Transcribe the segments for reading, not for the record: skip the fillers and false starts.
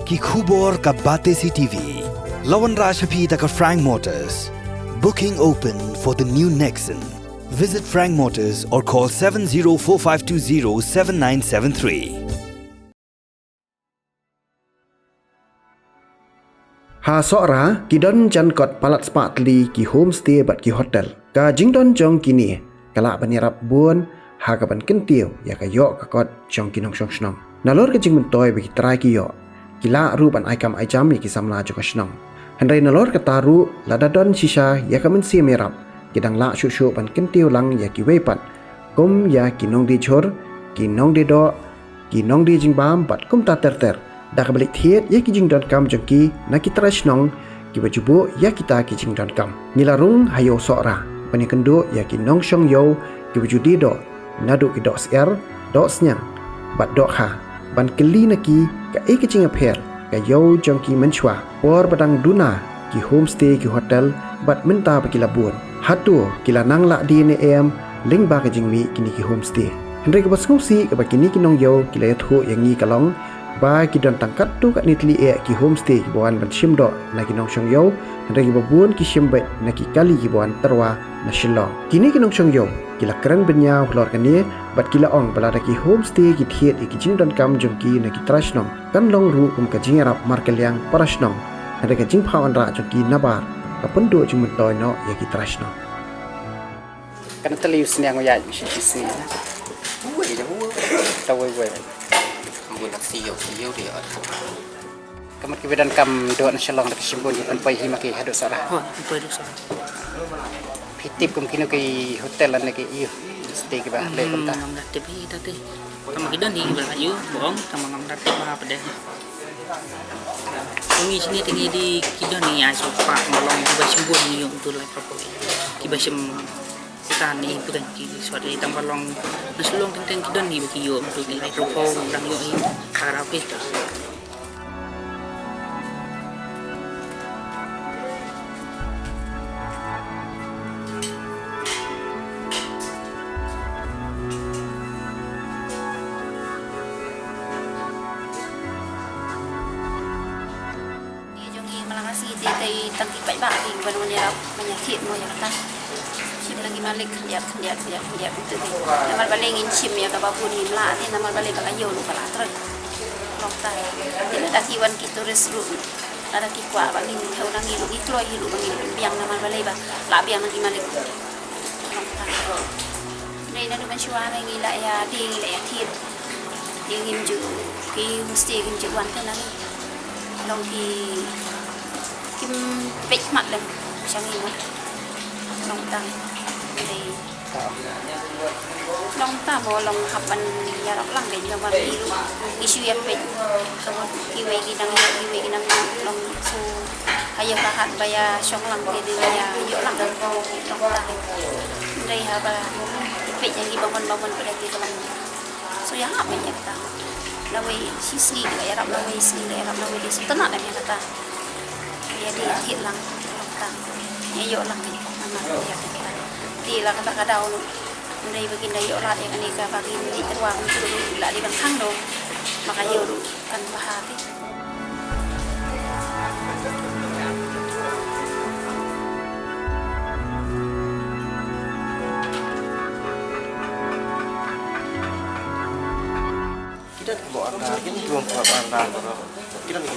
ki khubor ka bate CTV. Lawan Rashapi taka Frank Motors. Booking open for the new Nexon. Visit Frank Motors or call 7045207973. Ha sora kidon jan kot palat spatli ki homestay bat ki hotel. Ka jingdon jong kini kala banirap buon ha ka ban kentiu ya ka yok ka kot jong kinong shong shnong. Nalor ka jing mentoy bagi try ki yok. Kila ruban aikam aijam ya ki samla jo ka shnong. Hendrai nalor ka taru ladadon shisha ya ka mensi merap. Kidang la shu ban kentiu lang ya ki weipat. Kum ya kinong di chor, kinong di do, kinong di jingbam bat kum ta ter. Dah balik thiet ya kijing don kam jengki na kita rasnong ki bajubo ya kita kijing don kam nilarung hayo sora pani kendo ya ki nong shong yo ki bajudi do nadu ki dos er dos nyang bat dok ha ban keli na ki ka e kijing apher ka yo jengki menchwa por badang duna ki homestay ki hotel bat menta pa kilabun hatu kila nang la di ne em ling ba kijing mi kini ki homestay hendrai ka basngsi ka bakini kinong yo kila yathu yang ni kalong ba kidon tangkat tu kat nitli ki homestay ki buan ban shimdo na kinong shong yo hendai ki babun ki shimbet na ki kali ki buan terwa na shillong kini kinong shong yo kila keren benya hulor kani bat kila ong balada ki homestay ki thiet ki jingdon kam jongki na ki trashnong kan long ru kum ka jingarap markelyang parashnong hendai ka jing phau anra jongki nabar ka pendu jing mentoy no ya ki trashnong kan teliu sniang ya shi shi tawai buat siyo dia. Kamu kebedan kam doa nasional nak simbol di tempat hima ke hadut salah. Oh, tempat itu salah. Hitip kum kini ke hotel lan ke iyo stay ke bah le kum ta. Ngam datip hi tadi. Kamu kita ni belayu bohong sama ngam datip apa pada. Kami sini tinggi di kita ni ai sopa melong di simbol ni yung tu lah proper. Kiba sim kita ni bukan kiri suara di tambah long nasulong tentang kita ni bagi yo untuk di mikrofon orang yo ini karaoke. Malangasi di tangki baik di benar-benar banyak hit mau yang kata. Lagi malik kerja betul ni. Nama balik ingin sim ya kabapu ni lah ni nama balik bakayo lu kalau terus. Lokal. Jadi dah kiwan kita resru. Ada kikwa bagi orang hidup itu hidup bagi biang nama balik bah. Lah biang lagi malik. Lokal. Ni nak mencuba lagi lah ya di leher. Di himju, di mesti himju wanita lagi. Long di kim pek mat lem. Macam ini. Lokal. Long ta mo long hapan yarap lang din naman isu yang pet kamu iwe ginang long so kaya kahat baya syong lang ke dia yo lang long ta dai haba pet yang dibangun pada kita lang so ya apa ya kata lawe sisi yarap lawe sisi yarap lawe di setenak dan yang kata dia di hit lang long ta yo lang ni nama ya di lah kata kada ulu dari baginda yo lah yang ini ka bagi ni terwang dulu lah di bangkang do maka yo kan bahati kita bawa anak ini cuma bawa anak kita ni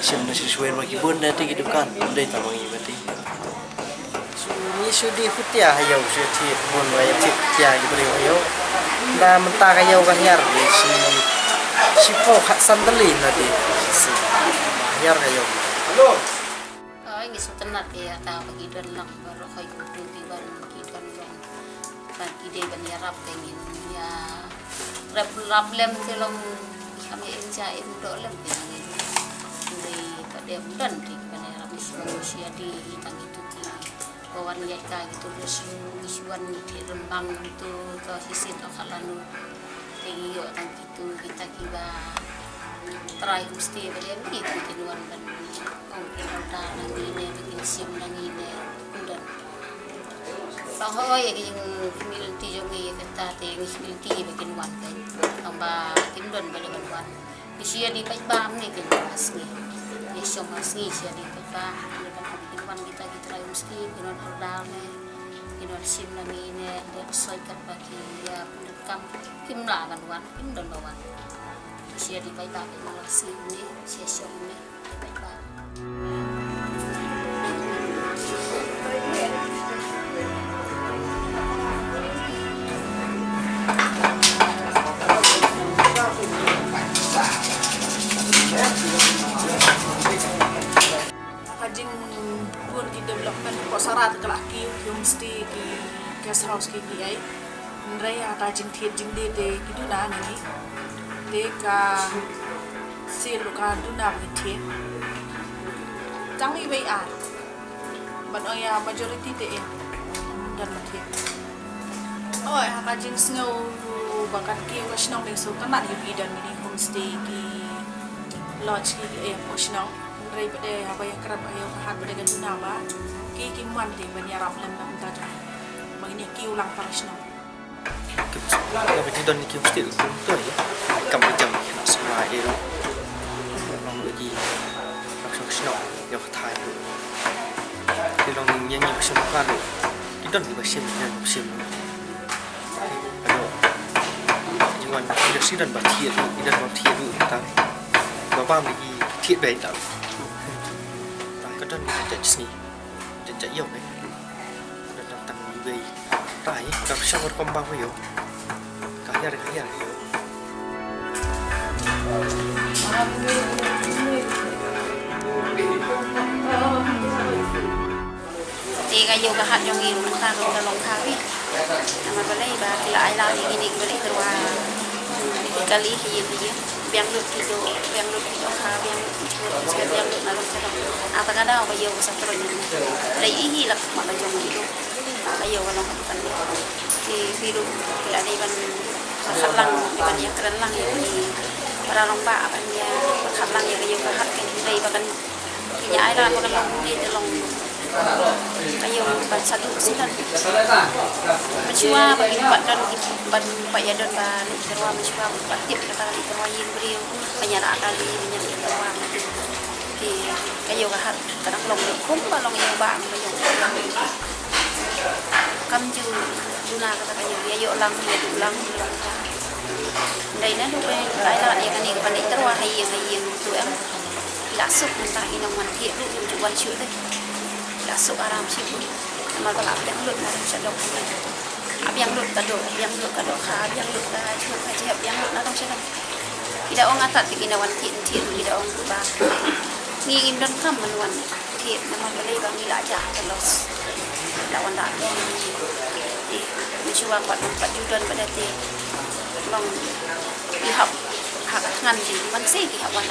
kita sesuai bagi bunda tu kita kan dari tamu ini berarti ni sudah putih ayau sudah bon ayau putih gitu ayau dah mentah ayau kan yar si pok sandalin tadi si yar ayau halo ini sutenat ya tahu bagi dan lang baru kau kudu di baru kita long bagi dia bani Arab ingin ya rap lem telong kami enjay untuk lem dari pada bulan di bani Arab Malaysia di tang itu kawan mereka gitu isuan di Rembang itu ke sisi atau kalanu tinggi orang gitu kita kiba try mesti beliau begitu tinuan dan mungkin ada lagi ni bikin sim lagi ni udah bahwa yang community jongi kata ting community bikin wan kan tambah kindon balik wan Isia di Paibam ni kan asli. Ya syong asli isia di Paibam. Lepas kehidupan kita lagi mesti kinon hordal ni. Kinon sim lagi ni dia sesuaikan bagi ya pendekam kim lah kan wan kim dan bawan. Isia di Paibam ni asli ni isia syong ni di Paibam. Kajing pun di development kok sarat ke laki homestay di guest house ke ai nrai ata jing thiet jing de kidu na ni de ka si lu ka du na bi thiet jang i wei a ban oya majority de dan thiet oi ha jing snow bakan ki wasnong ni so kan ni bi dan ni homestay ki lodge ki wasnong rai pada apa yang kerap ayah kahat pada gantu nama ki muan di banyarap lem nam tadi mengini ki ulang parasno Kalau begitu dan kita mesti betul ya. Kamu jam semua itu orang lagi langsung senang yang Thai. Kita orang yang bersama kan kita ni bersama. Aduh, jangan kita sidan bertiap, kita bertiap dulu kita. Bapa lagi tiap baik tak. Kadang kita sini, kita jauh ni. Dan tang ni tai, kalau siapa berkembang yo, kaya. Tiga yo kahat yang ini kita kalau long kali, nama balai bah kila ayla ini balai terwah kali hiye biang lut kido kah biang lut nalar sedang. Apa kada apa yo satu ni, lagi ini lah malah jom kido, ayo kalau kan di biru kila ni ban khalang ban yang keren lang ini para lomba apa ni khalang yang yo kahat kan dari bahkan kinya ayla bahkan long ni long ayo baca dulu sih kan mencoba bagi dan banyak dan balik terus mencoba batik kata terus yang beliau menyerah kali menyerah terus di ayo kahat kadang long kum balong yang bang ayo kam ju duna kata ayo lang đây nó lúc đây cái là cái này còn để terus hay tụi em lạ sụp người ta in hoàn thiện lúc chụp văn chữ đây masuk aram sibuk amal balap yang lut na sa dok yang lut ka dok yang lut ka cuma aja yang lut na dong sa dok tidak orang atat ginawan tin tidak orang ba ngingin dan kam manuan tin naman balay bang ila aja terus lawan dak mencuba buat judan pada ti long ihap hak ngan ji man se ki hawan